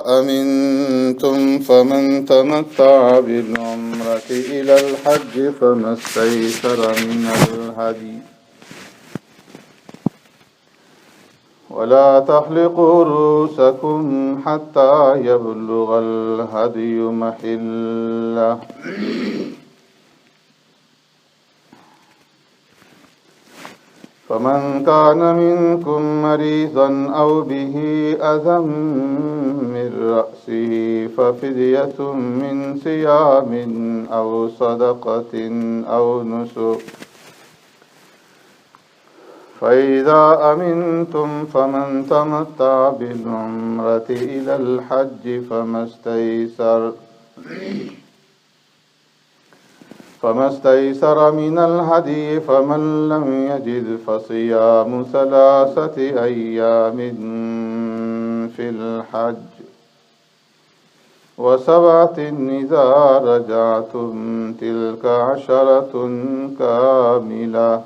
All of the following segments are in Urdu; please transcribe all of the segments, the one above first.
أمنتم فمن تمتع بالعمرة إلى الحج فما استيسر من الهدي ولا تحلقوا رؤوسكم حتى يبلغ الهدي محله فمن كان منكم مريضا أو به أذى من رأسه ففدية من صيام أو صدقة أو نسك فإذا أمنتم فمن تمتع بالعمرة إلى الحج فما استيسر من الهدي فمن لم يجد فصيام 3 أيام في الحج و7 إذا رجعتم تلك 10 كاملة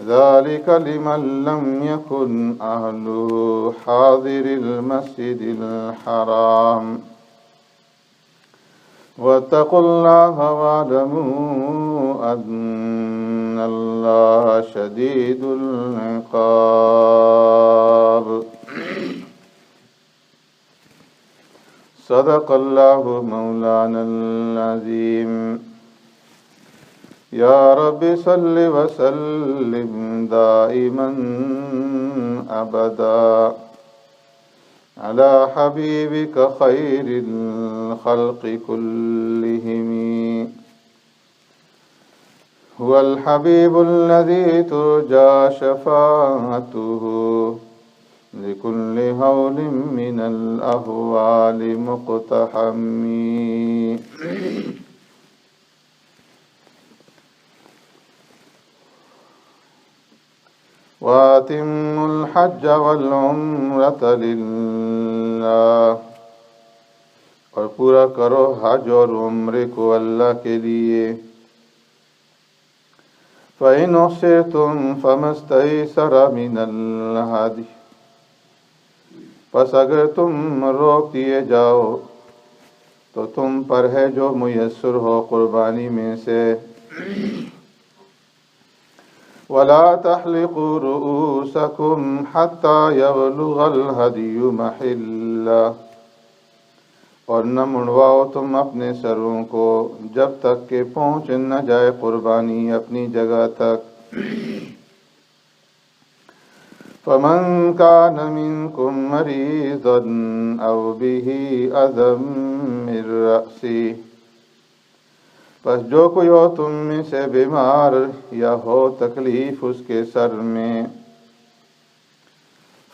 ذلك لمن لم يكن أهله حاضر المسجد الحرام واتقوا الله واعلموا أن الله شديد العقاب صدق الله مولانا العظيم يا رب صل وسلم دائما أبدا على حبيبك خير الخلق كلهم هو الحبيب الذي ترجى شفاعته لكل هول من الأهوال مقتحم وَأَتِمُّوا الْحَجَّ وَالْعُمْرَةَ لِلَّهِ اور پورا کرو حج اور عمرے کو اللہ کے لیے فَإِنْ أُحْصِرْتُمْ فَمَا اسْتَيْسَرَ مِنَ الْهَدْيِ پس اگر تم روک دیے جاؤ تو تم پر ہے جو میسر ہو قربانی میں سے وَلَا تَحْلِقُوا رُؤُوسَكُمْ حَتَّى يَبْلُغَ الْهَدْيُ مَحِلَّهُ اور نہ منڈواؤ تم اپنے سروں کو جب تک کہ پہنچ نہ جائے قربانی اپنی جگہ تک فَمَنْ كَانَ مِنْكُمْ مَرِيضًا أَوْ بِهِ أَذًى مِّن رَّأْسِهِ پس جو کوئی ہو تم میں سے بیمار یا ہو تکلیف اس کے سر میں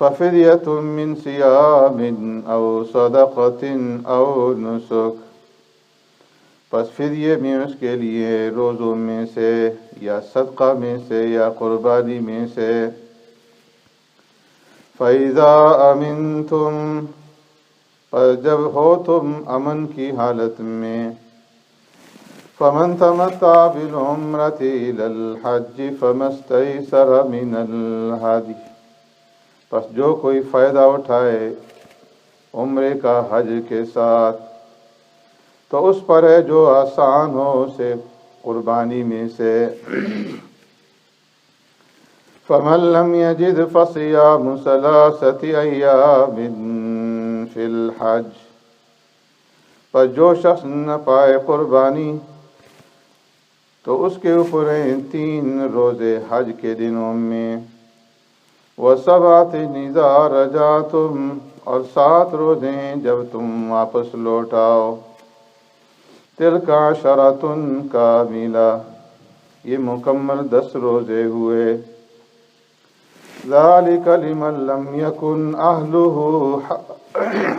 فَفِدْيَةٌ مِّن صِيَامٍ أَوْ صَدَقَةٍ أَوْ نُسُكٍ پس فدیے میں اس کے لیے روزوں میں سے یا صدقہ میں سے یا قربانی میں سے فَإِذَا أَمِنْتُمْ پس جب ہو تم امن کی حالت میں فَمَنْ تَمَتَّعَ بِالْعُمْرَةِ إِلَى الْحَجِّ فَمَا اسْتَيْسَرَ مِنَ الْهَدْيِ پس جو کوئی فائدہ اٹھائے عمرے کا حج کے ساتھ تو اس پر ہے جو آسان ہو اسے قربانی میں سے فَمَنْ لَمْ يَجِدْ فَصِيَامُ 3 أَيَّامٍ فِي الْحَجِّ پس جو شخص نہ پائے قربانی تو اس کے اوپر ہیں 3 روزے حج کے دنوں میں و7 إِذَا رَجَعْتُمْ اور 7 روزے جب تم واپس لوٹ آؤ تِلْكَ 10 كَامِلَةٌ یہ مکمل 10 روزے ہوئے ذَلِكَ لِمَنْ لَمْ يَكُنْ أَهْلُهُ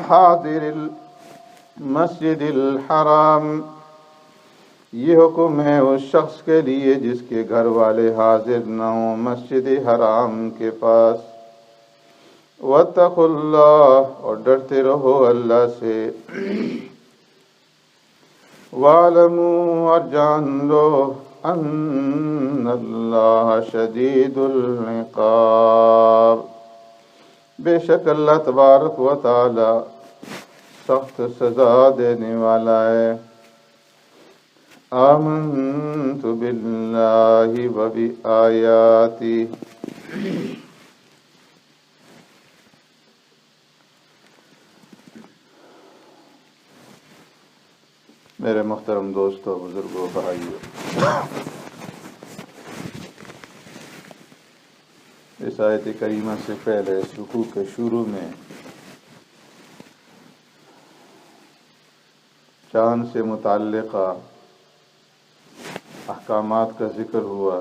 حَاضِرِ الْمَسْجِدِ الْحَرَامِ یہ حکم ہے اس شخص کے لیے جس کے گھر والے حاضر نہ ہوں مسجد حرام کے پاس واتقوا اللہ اور ڈرتے رہو اللہ سے وَاعْلَمُوا اور جان لو ان اللہ شدید العقاب بے شک اللہ تبارک و تعالی سخت سزا دینے والا ہے۔ آمنت باللہ و بآیاتی، میرے محترم دوستوں، بزرگوں، بھائیوں، اس آیت کریمہ سے پہلے اس رکوع کے شروع میں چاند سے متعلقہ احکامات کا ذکر ہوا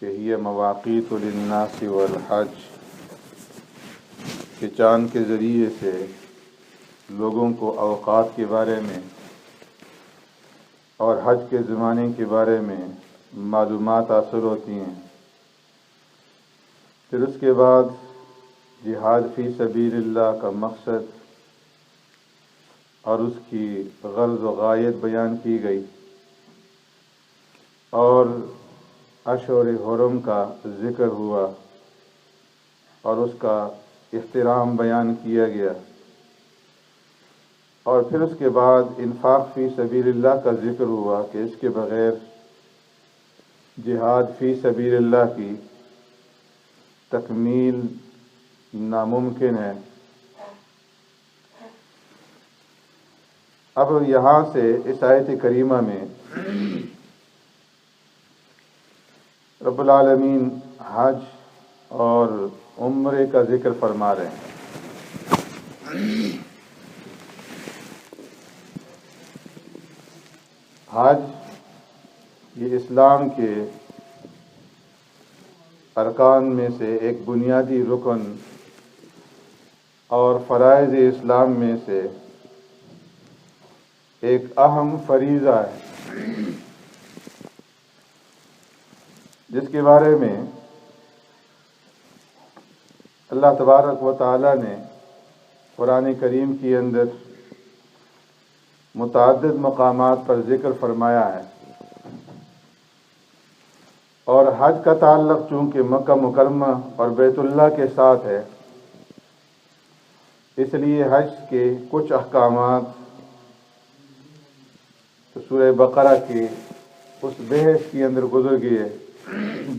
کہ یہ مواقیت للناس والحج، کہ چاند کے ذریعے سے لوگوں کو اوقات کے بارے میں اور حج کے زمانے کے بارے میں معلومات حاصل ہوتی ہیں۔ پھر اس کے بعد جہاد فی سبیل اللہ کا مقصد اور اس کی غرض و غایت بیان کی گئی، اور اشہر حرم کا ذکر ہوا اور اس کا احترام بیان کیا گیا، اور پھر اس کے بعد انفاق فی سبیل اللہ کا ذکر ہوا کہ اس کے بغیر جہاد فی سبیل اللہ کی تکمیل ناممکن ہے۔ اب یہاں سے اس آیت کریمہ میں رب العالمین حج اور عمرے کا ذکر فرما رہے ہیں۔ حج یہ اسلام کے ارکان میں سے ایک بنیادی رکن اور فرائض اسلام میں سے ایک اہم فریضہ ہے، جس کے بارے میں اللہ تبارک و تعالی نے قرآن کریم کے اندر متعدد مقامات پر ذکر فرمایا ہے، اور حج کا تعلق چونکہ مکہ مکرمہ اور بیت اللہ کے ساتھ ہے، اس لیے حج کے کچھ احکامات سورہ بقرہ کی اس بحث کے اندر گزر گئے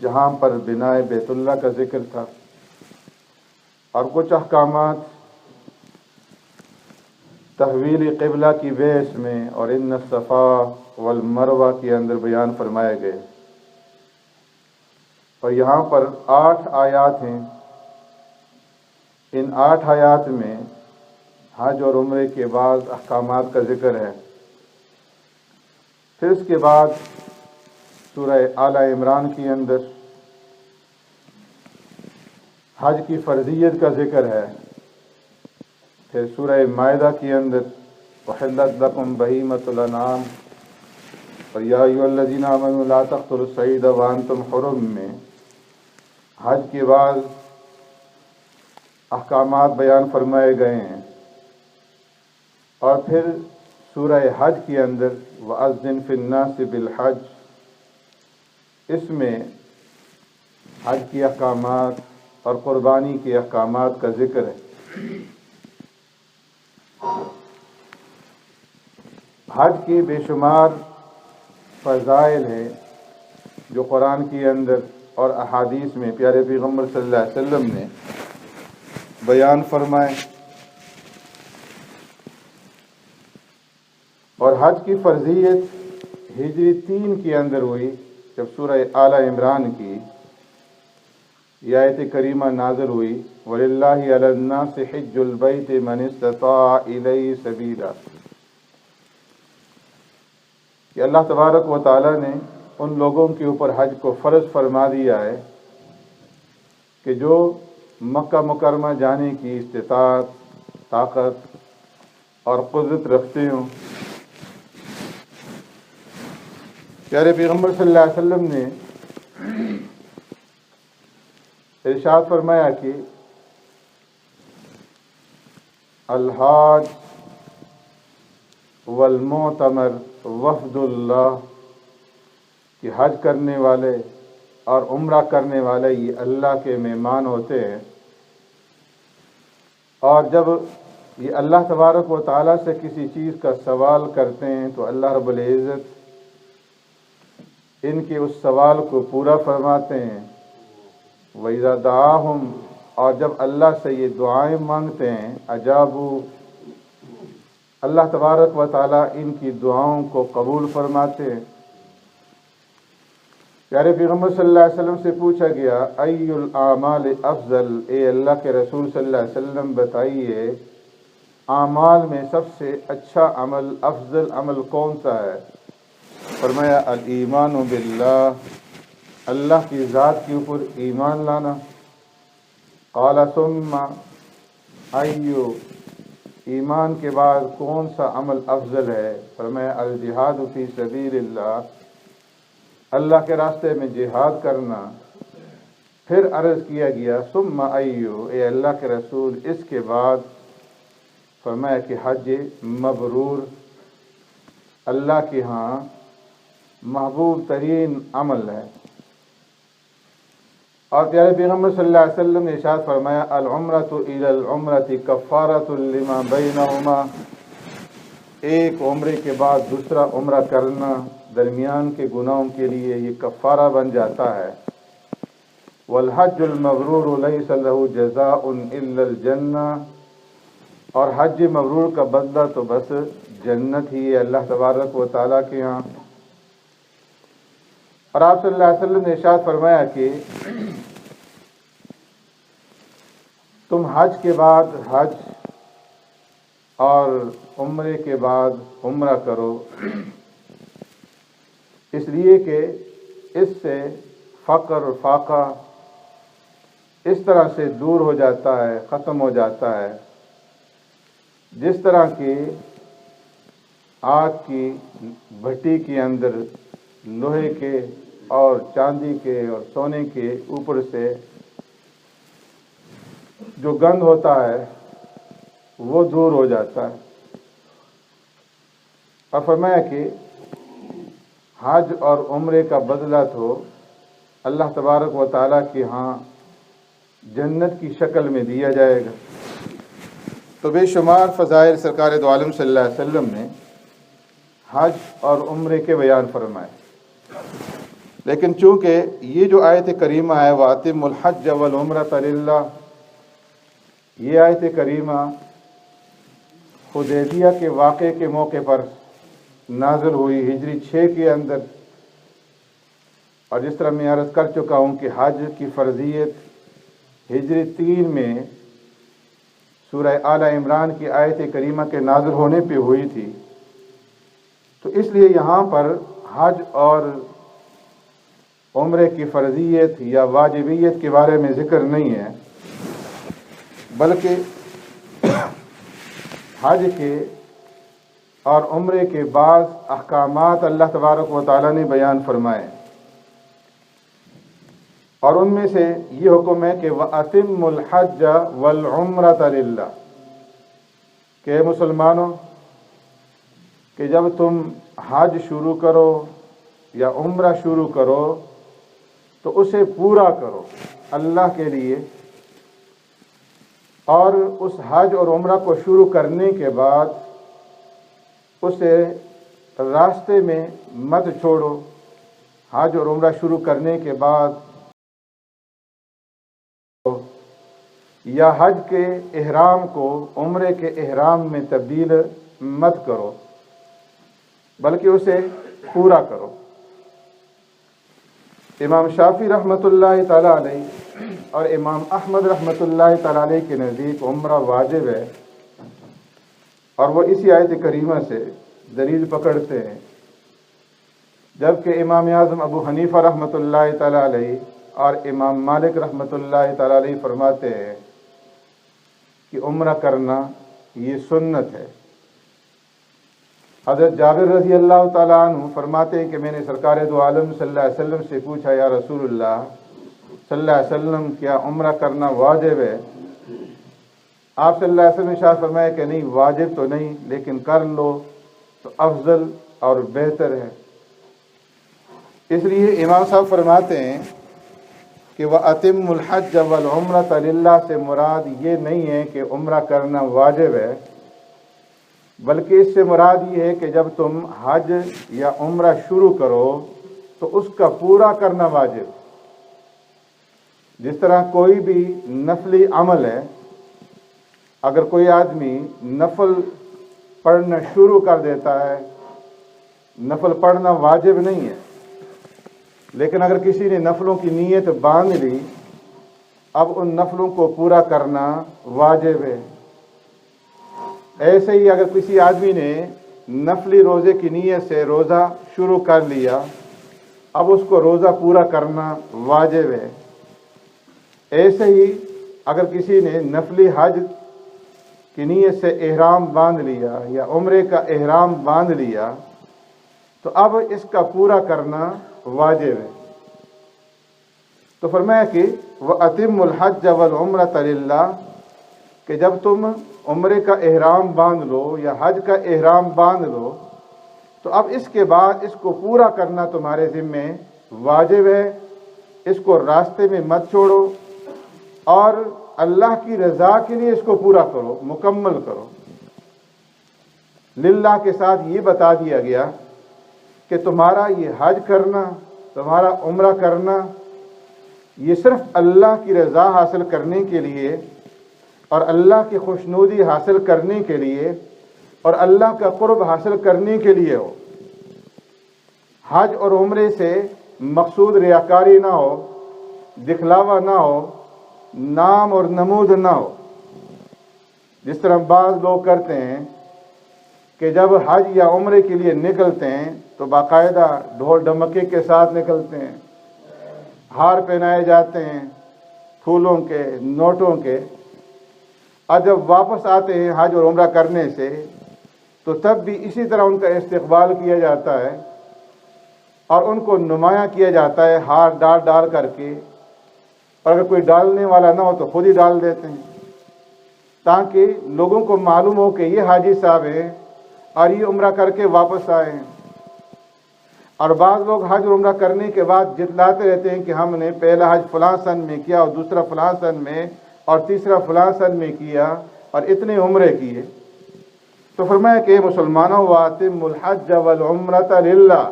جہاں پر بناء بیت اللہ کا ذکر تھا، اور کچھ احکامات تحویل قبلہ کی بحث میں اور ان الصفا والمروہ کے اندر بیان فرمائے گئے، اور یہاں پر 8 آیات ہیں۔ ان 8 آیات میں حج اور عمرے کے بعد احکامات کا ذکر ہے۔ پھر اس کے بعد سورہ آل عمران کے اندر حج کی فرضیت کا ذکر ہے۔ پھر سورہ مائدہ کے اندر احلت لکم بہیمۃ الانعام اور یا ایھا الذین آمنوا لا تقتلوا الصید وانتم حرم میں حج کے بعد احکامات بیان فرمائے گئے ہیں، اور پھر سورہ حج کے اندر وَأَذِّن فِي النَّاسِ بِالْحَجِّ، اس میں حج کے احکامات اور قربانی کے احکامات کا ذکر ہے۔ حج کی بے شمار فضائل ہیں جو قرآن کے اندر اور احادیث میں پیارے پیغمبر صلی اللہ علیہ وسلم نے بیان فرمائے، اور حج کی فرضیت ہجری 3 کے اندر ہوئی جب سورہ آل عمران کی یہ آیت کریمہ نازل ہوئی وَلِلَّهِ عَلَى النَّاسِ حِجُّ الْبَيْتِ مَنِ اسْتَطَاعَ إِلَيْهِ سَبِيلًا، کہ اللہ تبارک و تعالی نے ان لوگوں کے اوپر حج کو فرض فرما دیا ہے کہ جو مکہ مکرمہ جانے کی استطاعت، طاقت اور قدرت رکھتے ہوں۔ پیارے پیغمبر صلی اللہ علیہ وسلم نے ارشاد فرمایا کہ الحاج والمعتمر وفد اللہ، کہ حج کرنے والے اور عمرہ کرنے والے یہ اللہ کے مہمان ہوتے ہیں، اور جب یہ اللہ تبارک و تعالیٰ سے کسی چیز کا سوال کرتے ہیں تو اللہ رب العزت ان کے اس سوال کو پورا فرماتے ہیں۔ وَإِذَا دَعَاهُمْ، اور جب اللہ سے یہ دعائیں مانگتے ہیں، اجابو، اللہ تبارک و تعالیٰ ان کی دعاؤں کو قبول فرماتے ہیں۔ پیارے پیغمبر صلی اللہ علیہ وسلم سے پوچھا گیا ای الاعمال افضل، اے اللہ کے رسول صلی اللہ علیہ وسلم بتائیے اعمال میں سب سے اچھا عمل، افضل عمل کون سا ہے؟ فرمایا الایمان باللہ، اللہ کی ذات کے اوپر ایمان لانا۔ قال ثم ایو، ایمان کے بعد کون سا عمل افضل ہے؟ فرمایا الجہاد فی سبیل اللہ، اللہ کے راستے میں جہاد کرنا۔ پھر عرض کیا گیا ثم ایو، اے اللہ کے رسول اس کے بعد؟ فرمایا کہ حج مبرور، اللہ کے ہاں محبوب ترین عمل ہے۔ اور پیارے پیغمبر صلی اللہ علیہ وسلم نے ارشاد فرمایا العمرۃ الی العمرۃ کفارۃ لما بینہما، ایک عمرے کے بعد دوسرا عمرہ کرنا درمیان کے گناہوں کے لیے یہ کفارہ بن جاتا ہے۔ والحج المبرور لیس له جزاء الا الجنہ، اور حج مبرور کا بدلہ تو بس جنت ہی ہے اللہ تبارک و تعالیٰ کے ہاں۔ اور آپ صلی اللہ علیہ وسلم نے ارشاد فرمایا کہ تم حج کے بعد حج اور عمرے کے بعد عمرہ کرو، اس لیے کہ اس سے فقر اور فاقہ اس طرح سے دور ہو جاتا ہے، ختم ہو جاتا ہے، جس طرح کہ آگ کی بھٹی کے اندر لوہے کے اور چاندی کے اور سونے کے اوپر سے جو گند ہوتا ہے وہ دور ہو جاتا ہے۔ اور فرمایا کہ حج اور عمرے کا بدلہ تو اللہ تبارک و تعالیٰ کے ہاں جنت کی شکل میں دیا جائے گا۔ تو بے شمار فضائل سرکار دو عالم صلی اللہ علیہ وسلم نے حج اور عمرے کے بیان فرمائے، لیکن چونکہ یہ جو آیت کریمہ ہے وَأَتِمُّ الْحَجَّ وَالْعُمْرَةَ لِلَّهِ، یہ آیت کریمہ حدیبیہ کے واقعے کے موقع پر نازل ہوئی ہجری 6 کے اندر۔ اور جس طرح میں عرض کر چکا ہوں کہ حج کی فرضیت ہجری 3 میں سورہ آل عمران کی آیت کریمہ کے نازل ہونے پہ ہوئی تھی، تو اس لیے یہاں پر حج اور عمرے کی فرضیت یا واجبیت کے بارے میں ذکر نہیں ہے، بلکہ حج کے اور عمرے کے بعض احکامات اللہ تبارک و تعالیٰ نے بیان فرمائے، اور ان میں سے یہ حکم ہے کہ وَأَتِمُّ الْحَجَّ وَالْعُمْرَةَ لِلَّهِ، کہ مسلمانوں کہ جب تم حج شروع کرو یا عمرہ شروع کرو تو اسے پورا کرو اللہ کے لیے، اور اس حج اور عمرہ کو شروع کرنے کے بعد اسے راستے میں مت چھوڑو۔ حج اور عمرہ شروع کرنے کے بعد یا حج کے احرام کو عمرے کے احرام میں تبدیل مت کرو، بلکہ اسے پورا کرو۔ امام شافعی رحمۃ اللہ تعالیٰ علیہ اور امام احمد رحمۃ اللہ تعالیٰ علیہ کے نزدیک عمرہ واجب ہے، اور وہ اسی آیت کریمہ سے دلیل پکڑتے ہیں، جبکہ امام اعظم ابو حنیفہ رحمۃ اللہ تعالیٰ علیہ اور امام مالک رحمۃ اللہ تعالیٰ علیہ فرماتے ہیں کہ عمرہ کرنا یہ سنت ہے۔ حضرت جابر رضی اللہ تعالیٰ عنہ فرماتے ہیں کہ میں نے سرکار دو عالم صلی اللہ علیہ وسلم سے پوچھا یا رسول اللہ صلی اللہ علیہ وسلم کیا عمرہ کرنا واجب ہے؟ آپ صلی اللہ علیہ وسلم نے ارشاد فرمایا کہ نہیں، واجب تو نہیں، لیکن کر لو تو افضل اور بہتر ہے۔ اس لیے امام صاحب فرماتے ہیں کہ وَأَتِمُّ الْحَجَّ وَالْعُمْرَةَ لِلَّهِ سے مراد یہ نہیں ہے کہ عمرہ کرنا واجب ہے، بلکہ اس سے مراد یہ ہے کہ جب تم حج یا عمرہ شروع کرو تو اس کا پورا کرنا واجب۔ جس طرح کوئی بھی نفلی عمل ہے، اگر کوئی آدمی نفل پڑھنا شروع کر دیتا ہے، نفل پڑھنا واجب نہیں ہے، لیکن اگر کسی نے نفلوں کی نیت باندھ لی، اب ان نفلوں کو پورا کرنا واجب ہے۔ ایسے ہی اگر کسی آدمی نے نفلی روزے کی نیت سے روزہ شروع کر لیا، اب اس کو روزہ پورا کرنا واجب ہے۔ ایسے ہی اگر کسی نے نفلی حج کی نیت سے احرام باندھ لیا یا عمرے کا احرام باندھ لیا، تو اب اس کا پورا کرنا واجب ہے۔ تو فرمایا کہ وَأَتِمُّ الْحَجَّ وَالْعُمْرَةَ لِلَّهِ کہ جب تم عمرے کا احرام باندھ لو یا حج کا احرام باندھ لو، تو اب اس کے بعد اس کو پورا کرنا تمہارے ذمے واجب ہے۔ اس کو راستے میں مت چھوڑو اور اللہ کی رضا کے لیے اس کو پورا کرو، مکمل کرو۔ للہ کے ساتھ یہ بتا دیا گیا کہ تمہارا یہ حج کرنا، تمہارا عمرہ کرنا، یہ صرف اللہ کی رضا حاصل کرنے کے لیے اور اللہ کی خوشنودی حاصل کرنے کے لیے اور اللہ کا قرب حاصل کرنے کے لیے ہو۔ حج اور عمرے سے مقصود ریاکاری نہ ہو، دکھلاوا نہ ہو، نام اور نمود نہ ہو۔ جس طرح بعض لوگ کرتے ہیں کہ جب حج یا عمرے کے لیے نکلتے ہیں تو باقاعدہ ڈھول ڈمکے کے ساتھ نکلتے ہیں، ہار پہنائے جاتے ہیں پھولوں کے، نوٹوں کے، اور جب واپس آتے ہیں حج اور عمرہ کرنے سے تو تب بھی اسی طرح ان کا استقبال کیا جاتا ہے اور ان کو نمایاں کیا جاتا ہے ہار ڈال ڈال کر کے، اور اگر کوئی ڈالنے والا نہ ہو تو خود ہی ڈال دیتے ہیں تاکہ لوگوں کو معلوم ہو کہ یہ حاجی صاحب ہیں اور یہ عمرہ کر کے واپس آئے ہیں۔ اور بعض لوگ حج اور عمرہ کرنے کے بعد جتلاتے رہتے ہیں کہ ہم نے پہلا حج فلاں سن میں کیا اور دوسرا فلاں سن میں اور تیسرا فلاں سن میں کیا اور اتنے عمرے کیے۔ تو فرمایا کہ مسلمانوں وَأَتِمُّ الْحَجَّ وَالْعُمْرَةَ لِلَّهِ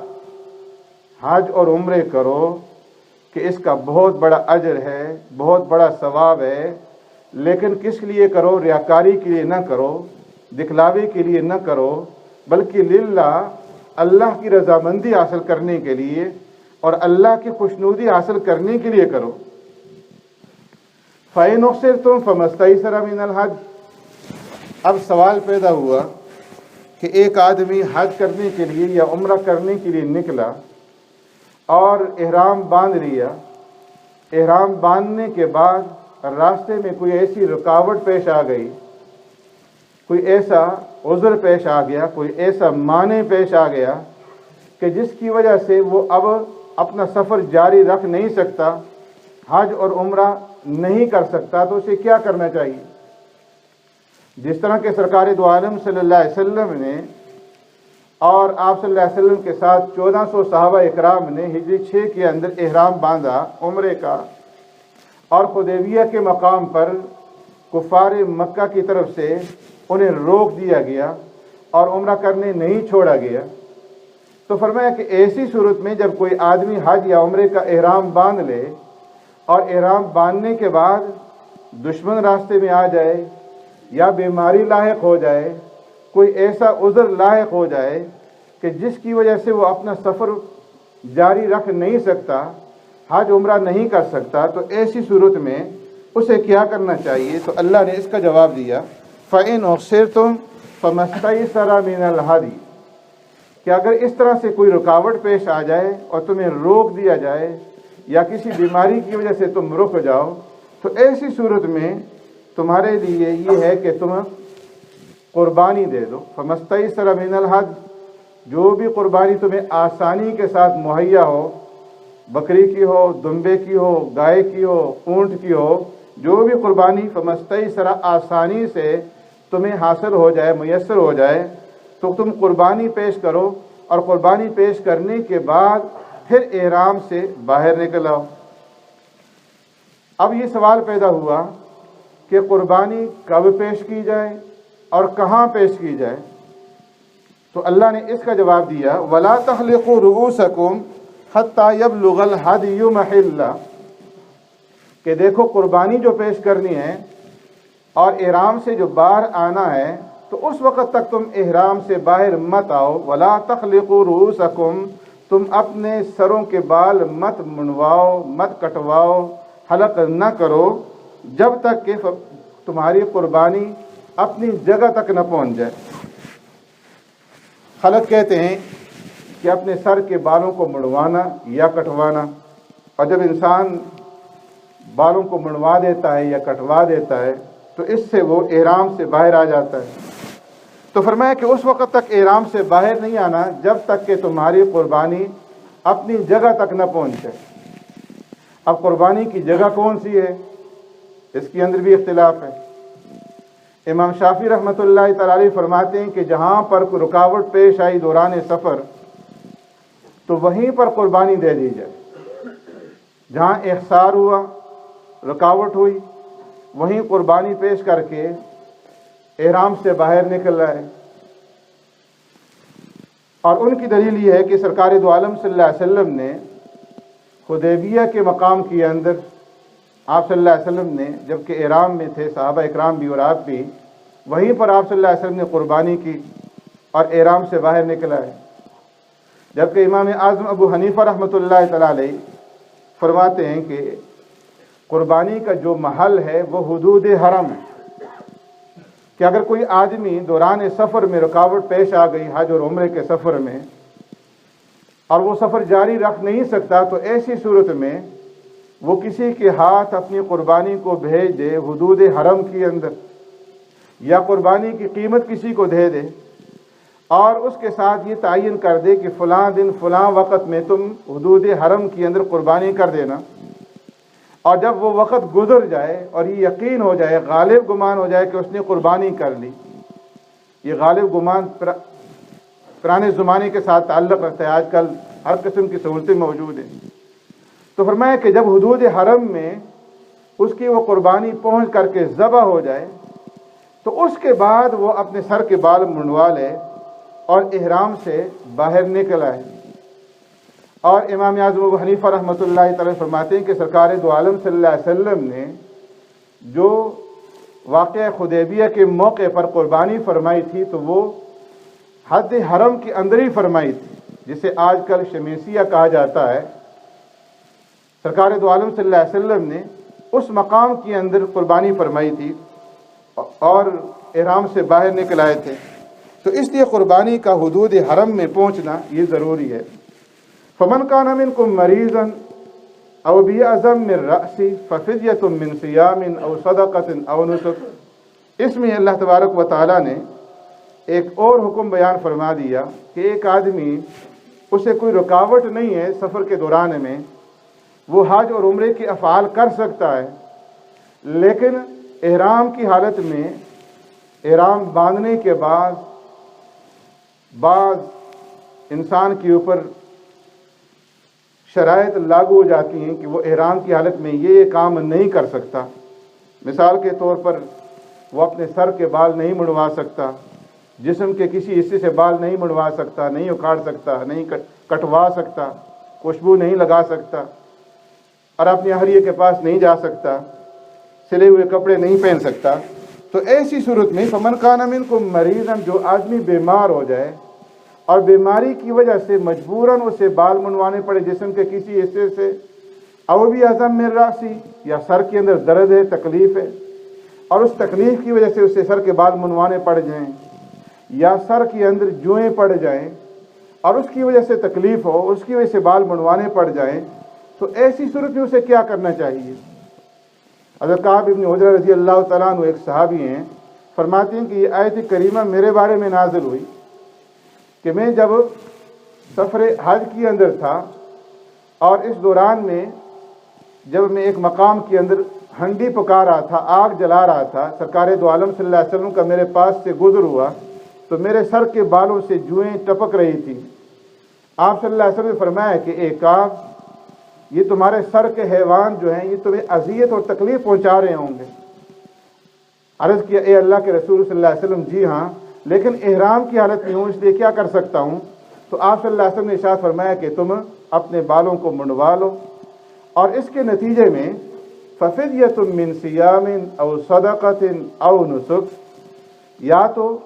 حج اور عمرے کرو کہ اس کا بہت بڑا اجر ہے، بہت بڑا ثواب ہے، لیکن کس لیے کرو؟ ریاکاری کے لیے نہ کرو، دکھلاوے کے لیے نہ کرو، بلکہ للہ اللہ کی رضامندی حاصل کرنے کے لیے اور اللہ کی خوشنودی حاصل کرنے کے لیے کرو۔ فَإِنْ أُحْصِرْتُمْ فَمَا اسْتَيْسَرَ مِنَ الْحَجِّ اب سوال پیدا ہوا کہ ایک آدمی حج کرنے کے لیے یا عمرہ کرنے کے لیے نکلا اور احرام باندھ لیا، احرام باندھنے کے بعد راستے میں کوئی ایسی رکاوٹ پیش آ گئی، کوئی ایسا عذر پیش آ گیا، کوئی ایسا مانع پیش آ گیا کہ جس کی وجہ سے وہ اب اپنا سفر جاری رکھ نہیں سکتا، حج اور عمرہ نہیں کر سکتا، تو اسے کیا کرنا چاہیے؟ جس طرح کہ سرکار دو عالم صلی اللہ علیہ وسلم نے اور آپ صلی اللہ علیہ وسلم کے ساتھ 1400 صحابہ اکرام نے ہجری 6 کے اندر احرام باندھا عمرے کا، اور حدیبیہ کے مقام پر کفار مکہ کی طرف سے انہیں روک دیا گیا اور عمرہ کرنے نہیں چھوڑا گیا، تو فرمایا کہ ایسی صورت میں جب کوئی آدمی حج یا عمرے کا احرام باندھ لے اور احرام باندھنے کے بعد دشمن راستے میں آ جائے یا بیماری لاحق ہو جائے، کوئی ایسا عذر لاحق ہو جائے کہ جس کی وجہ سے وہ اپنا سفر جاری رکھ نہیں سکتا، حج عمرہ نہیں کر سکتا، تو ایسی صورت میں اسے کیا کرنا چاہیے؟ تو اللہ نے اس کا جواب دیا فَإِنْ أُحْصِرْتُمْ فَمَا اسْتَيْسَرَ مِنَ الْهَدْيِ کہ اگر اس طرح سے کوئی رکاوٹ پیش آ جائے اور تمہیں روک دیا جائے یا کسی بیماری کی وجہ سے تم رک جاؤ، تو ایسی صورت میں تمہارے لیے یہ ہے کہ تم قربانی دے دو۔ فَمَا اسْتَيْسَرَ مِنَ الْهَدْيِ جو بھی قربانی تمہیں آسانی کے ساتھ مہیا ہو، بکری کی ہو، دمبے کی ہو، گائے کی ہو، اونٹ کی ہو، جو بھی قربانی فَمَا اسْتَيْسَرَ آسانی سے تمہیں حاصل ہو جائے، میسر ہو جائے، تو تم قربانی پیش کرو، اور قربانی پیش کرنے کے بعد پھر احرام سے باہر نکل آؤ۔ اب یہ سوال پیدا ہوا کہ قربانی کب پیش کی جائے اور کہاں پیش کی جائے؟ تو اللہ نے اس کا جواب دیا وَلَا تَحْلِقُوا رُؤُوسَكُمْ حَتَّى يَبْلُغَ الْهَدْيُ مَحِلَّهُ، کہ دیکھو قربانی جو پیش کرنی ہے اور احرام سے جو باہر آنا ہے تو اس وقت تک تم احرام سے باہر مت آؤ. وَلَا تَحْلِقُوا رُؤُوسَكُمْ، تم اپنے سروں کے بال مت منڈواؤ، مت کٹواؤ، حلق نہ کرو جب تک کہ تمہاری قربانی اپنی جگہ تک نہ پہنچ جائے. حلق کہتے ہیں کہ اپنے سر کے بالوں کو منڈوانا یا کٹوانا، اور جب انسان بالوں کو منڈوا دیتا ہے یا کٹوا دیتا ہے تو اس سے وہ احرام سے باہر آ جاتا ہے. تو فرمایا کہ اس وقت تک احرام سے باہر نہیں آنا جب تک کہ تمہاری قربانی اپنی جگہ تک نہ پہنچے. اب قربانی کی جگہ کون سی ہے، اس کے اندر بھی اختلاف ہے. امام شافعی رحمۃ اللہ تعالی علیہ فرماتے ہیں کہ جہاں پر رکاوٹ پیش آئی دوران سفر تو وہیں پر قربانی دے دی جائے. جہاں احصار ہوا، رکاوٹ ہوئی، وہیں قربانی پیش کر کے احرام سے باہر نکل رہا ہے. اور ان کی دلیل یہ ہے کہ سرکار دو عالم صلی اللہ علیہ وسلم نے حدیبیہ کے مقام کے اندر آپ صلی اللہ علیہ وسلم نے جبکہ احرام میں تھے، صحابہ اکرام بھی اور آپ بھی، وہیں پر آپ صلی اللہ علیہ وسلم نے قربانی کی اور احرام سے باہر نکلا ہے. جبکہ امام اعظم ابو حنیفہ رحمۃ اللہ تعالی علیہ فرماتے ہیں کہ قربانی کا جو محل ہے وہ حدود حرم ہے، کہ اگر کوئی آدمی دوران سفر میں رکاوٹ پیش آ گئی حج اور عمرے کے سفر میں اور وہ سفر جاری رکھ نہیں سکتا تو ایسی صورت میں وہ کسی کے ہاتھ اپنی قربانی کو بھیج دے حدود حرم کے اندر، یا قربانی کی قیمت کسی کو دے دے اور اس کے ساتھ یہ تعین کر دے کہ فلاں دن فلاں وقت میں تم حدود حرم کے اندر قربانی کر دینا. اور جب وہ وقت گزر جائے اور یہ یقین ہو جائے، غالب گمان ہو جائے کہ اس نے قربانی کر لی، یہ غالب گمان پرانے زمانے کے ساتھ تعلق رکھتا ہے، آج کل ہر قسم کی سہولتیں موجود ہیں. تو فرمایا کہ جب حدود حرم میں اس کی وہ قربانی پہنچ کر کے ذبح ہو جائے تو اس کے بعد وہ اپنے سر کے بال منڈوا لے اور احرام سے باہر نکل آئے. اور امام اعظم ابو حنیفہ رحمۃ اللہ تعالی فرماتے ہیں کہ سرکار دو عالم صلی اللہ علیہ وسلم نے جو واقعہ حدیبیہ کے موقع پر قربانی فرمائی تھی تو وہ حد حرم کے اندر ہی فرمائی تھی، جسے آج کل شمیسیہ کہا جاتا ہے. سرکار دو عالم صلی اللہ علیہ وسلم نے اس مقام کے اندر قربانی فرمائی تھی اور احرام سے باہر نکل آئے تھے. تو اس لیے قربانی کا حدود حرم میں پہنچنا یہ ضروری ہے. فمن كان منكم مريضا او بأذى من رأسه ففدية من صيام او صدقة او نسك. اس میں اللہ تبارک و تعالیٰ نے ایک اور حکم بیان فرما دیا کہ ایک آدمی اسے کوئی رکاوٹ نہیں ہے سفر کے دوران میں، وہ حج اور عمرے کے افعال کر سکتا ہے، لیکن احرام کی حالت میں احرام باندھنے کے بعد انسان کے اوپر شرائط لاگو ہو جاتی ہیں کہ وہ احرام کی حالت میں یہ کام نہیں کر سکتا. مثال کے طور پر وہ اپنے سر کے بال نہیں منڈوا سکتا، جسم کے کسی حصے سے بال نہیں منڈوا سکتا، نہیں اکھاڑ سکتا، نہیں کٹوا سکتا، خوشبو نہیں لگا سکتا، اور اپنی اہلیہ کے پاس نہیں جا سکتا، سلے ہوئے کپڑے نہیں پہن سکتا. تو ایسی صورت میں فمن کان منکم مریضا، جو آدمی بیمار ہو جائے اور بیماری کی وجہ سے مجبوراً اسے بال منڈوانے پڑے جسم کے کسی حصے سے، او بھی عزم من راسی، یا سر کے اندر درد ہے، تکلیف ہے اور اس تکلیف کی وجہ سے اسے سر کے بال منڈوانے پڑ جائیں، یا سر کے اندر جوئیں پڑ جائیں اور اس کی وجہ سے تکلیف ہو، اس کی وجہ سے بال منڈوانے پڑ جائیں، تو ایسی صورت میں اسے کیا کرنا چاہیے؟ حضرت کعب ابن عجرہ رضی اللہ تعالیٰ عنہ ایک صحابی ہیں، فرماتے ہیں کہ یہ آیت کریمہ میرے بارے میں نازل ہوئی کہ میں جب سفر حج کے اندر تھا اور اس دوران میں جب میں ایک مقام کے اندر ہنڈی پکا رہا تھا، آگ جلا رہا تھا، سرکار دو عالم صلی اللہ علیہ وسلم کا میرے پاس سے گزر ہوا تو میرے سر کے بالوں سے جوئیں ٹپک رہی تھی. آپ صلی اللہ علیہ وسلم نے فرمایا کہ اے کعب، یہ تمہارے سر کے حیوان جو ہیں یہ تمہیں اذیت اور تکلیف پہنچا رہے ہوں گے۔ عرض کیا اے اللہ کے رسول صلی اللہ علیہ وسلم جی ہاں، لیکن احرام کی حالت میں ہوں، اس لیے کیا کر سکتا ہوں؟ تو آپ صلی اللہ علیہ وسلم نے ارشاد فرمایا کہ تم اپنے بالوں کو منڈوا لو، اور اس کے نتیجے میں ففدیۃ من صیام او صدقۃ او نسک، یا تو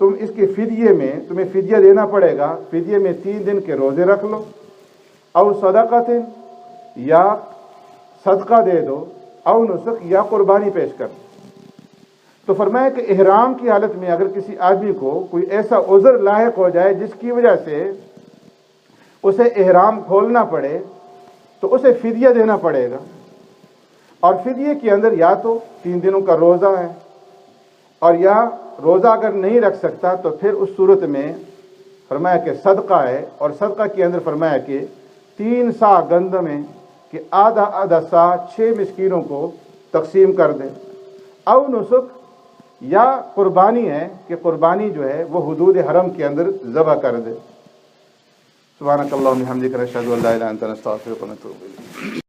تم اس کے فدیے میں تمہیں فدیہ دینا پڑے گا، فدیے میں 3 دن کے روزے رکھ لو، او صدقۃ یا صدقہ دے دو، او نسک یا قربانی پیش کر دو۔ تو فرمایا کہ احرام کی حالت میں اگر کسی آدمی کو کوئی ایسا عذر لاحق ہو جائے جس کی وجہ سے اسے احرام کھولنا پڑے تو اسے فدیہ دینا پڑے گا، اور فدیے کے اندر یا تو 3 دنوں کا روزہ ہے، اور یا روزہ اگر نہیں رکھ سکتا تو پھر اس صورت میں فرمایا کہ صدقہ ہے، اور صدقہ کے اندر فرمایا کہ 3 سا گندم ہے کہ آدھا آدھا سا 6 مسکینوں کو تقسیم کر دے، او نسک یا قربانی ہے کہ قربانی جو ہے وہ حدود حرم کے اندر ذبح کر دے۔ سبحانک اللہم و بحمدک، نشہد ان لا الہ الا انت، نستغفرک و نتوب الیک۔